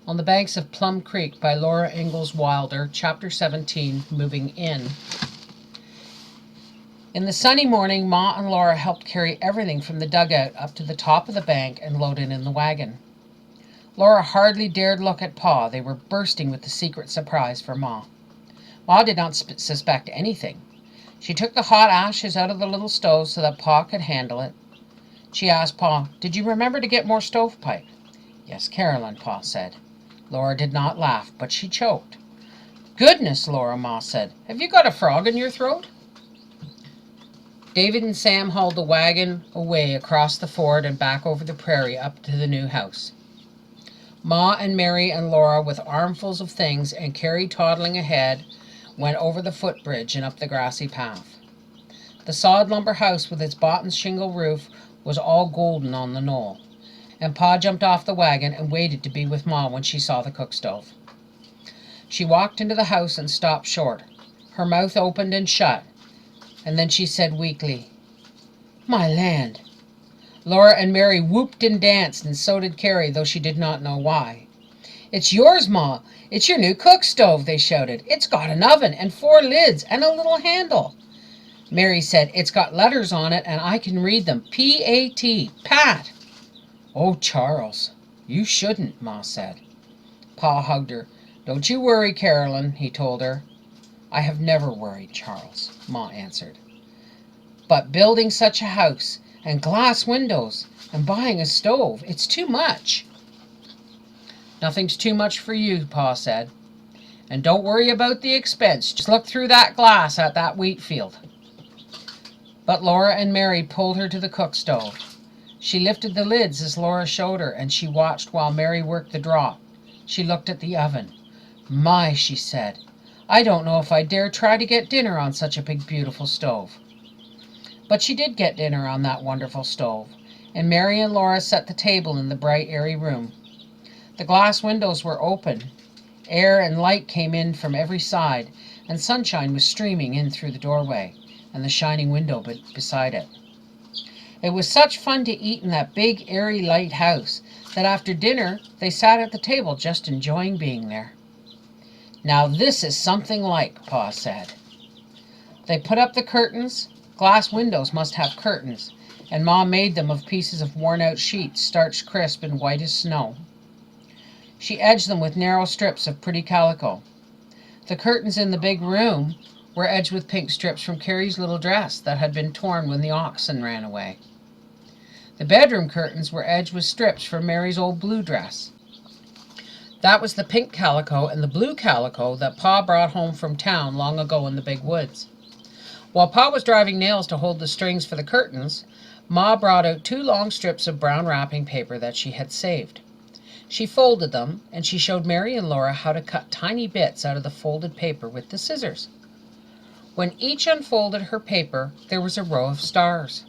On the Banks of Plum Creek by Laura Ingalls Wilder, Chapter 17, Moving In. In the sunny morning, Ma and Laura helped carry everything from the dugout up to the top of the bank and load it in the wagon. Laura hardly dared look at Pa. They were bursting with the secret surprise for Ma. Ma did not suspect anything. She took the hot ashes out of the little stove so that Pa could handle it. She asked Pa, "Did you remember to get more stovepipe?" "Yes, Caroline," Pa said. Laura did not laugh, but she choked. "Goodness, Laura," Ma said. "Have you got a frog in your throat?" David and Sam hauled the wagon away across the ford and back over the prairie up to the new house. Ma and Mary and Laura, with armfuls of things, and Carrie toddling ahead, went over the footbridge and up the grassy path. The sawed lumber house with its bottom shingle roof was all golden on the knoll, and Pa jumped off the wagon and waited to be with Ma when she saw the cook stove. She walked into the house and stopped short. Her mouth opened and shut, and then she said weakly, "My land!" Laura and Mary whooped and danced, and so did Carrie, though she did not know why. "It's yours, Ma! It's your new cook stove!" they shouted. "It's got an oven and 4 lids and a little handle." Mary said, "It's got letters on it and I can read them. P-A-T, Pat." "Oh, Charles, you shouldn't," Ma said. Pa hugged her. "Don't you worry, Caroline," he told her. "I have never worried, Charles," Ma answered. "But building such a house, and glass windows, and buying a stove, it's too much." "Nothing's too much for you," Pa said. "And don't worry about the expense. Just look through that glass at that wheat field." But Laura and Mary pulled her to the cook stove. She lifted the lids as Laura showed her, and she watched while Mary worked the drop. She looked at the oven. "My," she said, "I don't know if I dare try to get dinner on such a big, beautiful stove." But she did get dinner on that wonderful stove, and Mary and Laura set the table in the bright, airy room. The glass windows were open. Air and light came in from every side, and sunshine was streaming in through the doorway and the shining window beside it. It was such fun to eat in that big, airy, light house that after dinner they sat at the table just enjoying being there. "Now this is something like," Pa said. They put up the curtains. Glass windows must have curtains, and Ma made them of pieces of worn-out sheets, starched crisp and white as snow. She edged them with narrow strips of pretty calico. The curtains in the big room were edged with pink strips from Carrie's little dress that had been torn when the oxen ran away. The bedroom curtains were edged with strips from Mary's old blue dress. That was the pink calico and the blue calico that Pa brought home from town long ago in the big woods. While Pa was driving nails to hold the strings for the curtains, Ma brought out 2 long strips of brown wrapping paper that she had saved. She folded them, and she showed Mary and Laura how to cut tiny bits out of the folded paper with the scissors. When each unfolded her paper, there was a row of stars.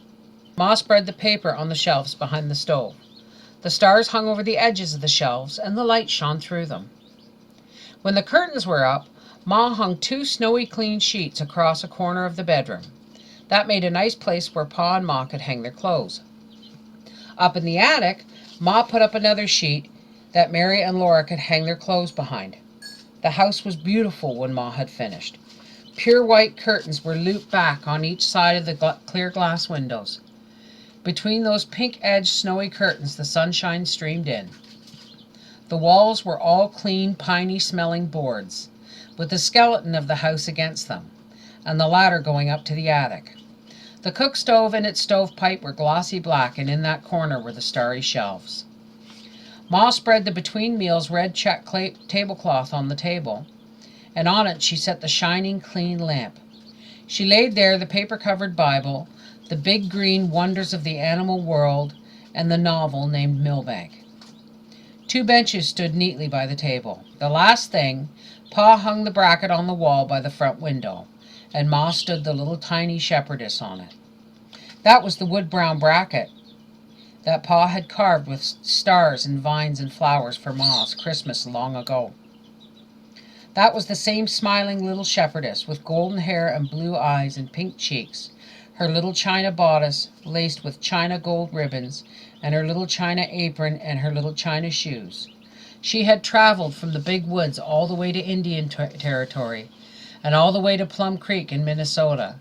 Ma spread the paper on the shelves behind the stove. The stars hung over the edges of the shelves, and the light shone through them. When the curtains were up, Ma hung 2 snowy clean sheets across a corner of the bedroom. That made a nice place where Pa and Ma could hang their clothes. Up in the attic, Ma put up another sheet that Mary and Laura could hang their clothes behind. The house was beautiful when Ma had finished. Pure white curtains were looped back on each side of the clear glass windows. Between those pink-edged snowy curtains the sunshine streamed in. The walls were all clean, piney-smelling boards, with the skeleton of the house against them, and the ladder going up to the attic. The cook stove and its stovepipe were glossy black, and in that corner were the starry shelves. Ma spread the between meals red check tablecloth on the table, and on it she set the shining, clean lamp. She laid there the paper-covered Bible, the big green Wonders of the Animal World, and the novel named Milbank. 2 benches stood neatly by the table. The last thing, Pa hung the bracket on the wall by the front window, and Ma stood the little tiny shepherdess on it. That was the wood-brown bracket that Pa had carved with stars and vines and flowers for Ma's Christmas long ago. That was the same smiling little shepherdess, with golden hair and blue eyes and pink cheeks, her little china bodice laced with china gold ribbons, and her little china apron and her little china shoes. She had traveled from the big woods all the way to Indian Territory and all the way to Plum Creek in Minnesota,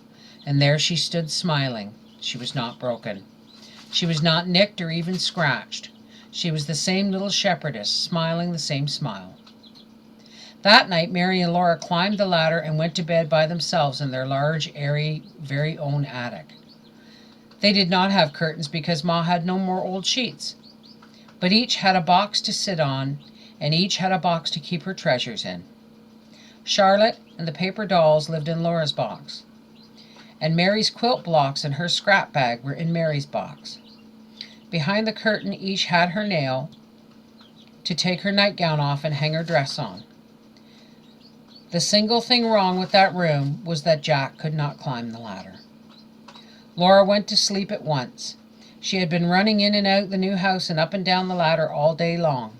and there she stood smiling. She was not broken. She was not nicked or even scratched. She was the same little shepherdess, smiling the same smile. That night, Mary and Laura climbed the ladder and went to bed by themselves in their large, airy, very own attic. They did not have curtains because Ma had no more old sheets, but each had a box to sit on, and each had a box to keep her treasures in. Charlotte and the paper dolls lived in Laura's box, and Mary's quilt blocks and her scrap bag were in Mary's box. Behind the curtain, each had her nail to take her nightgown off and hang her dress on. The single thing wrong with that room was that Jack could not climb the ladder. Laura went to sleep at once. She had been running in and out the new house and up and down the ladder all day long,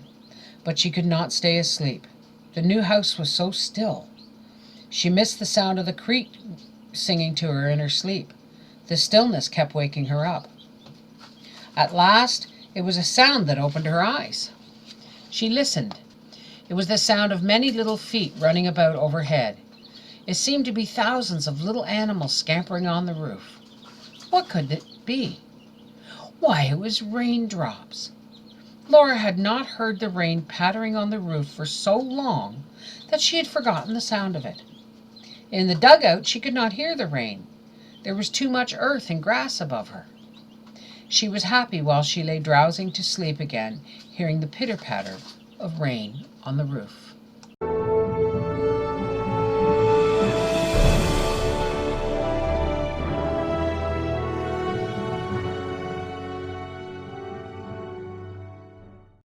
but she could not stay asleep. The new house was so still. She missed the sound of the creek singing to her in her sleep. The stillness kept waking her up. At last, it was a sound that opened her eyes. She listened. It was the sound of many little feet running about overhead. It seemed to be thousands of little animals scampering on the roof. What could it be? Why, it was raindrops. Laura had not heard the rain pattering on the roof for so long that she had forgotten the sound of it. In the dugout, she could not hear the rain. There was too much earth and grass above her. She was happy while she lay drowsing to sleep again, hearing the pitter-patter of rain on the roof.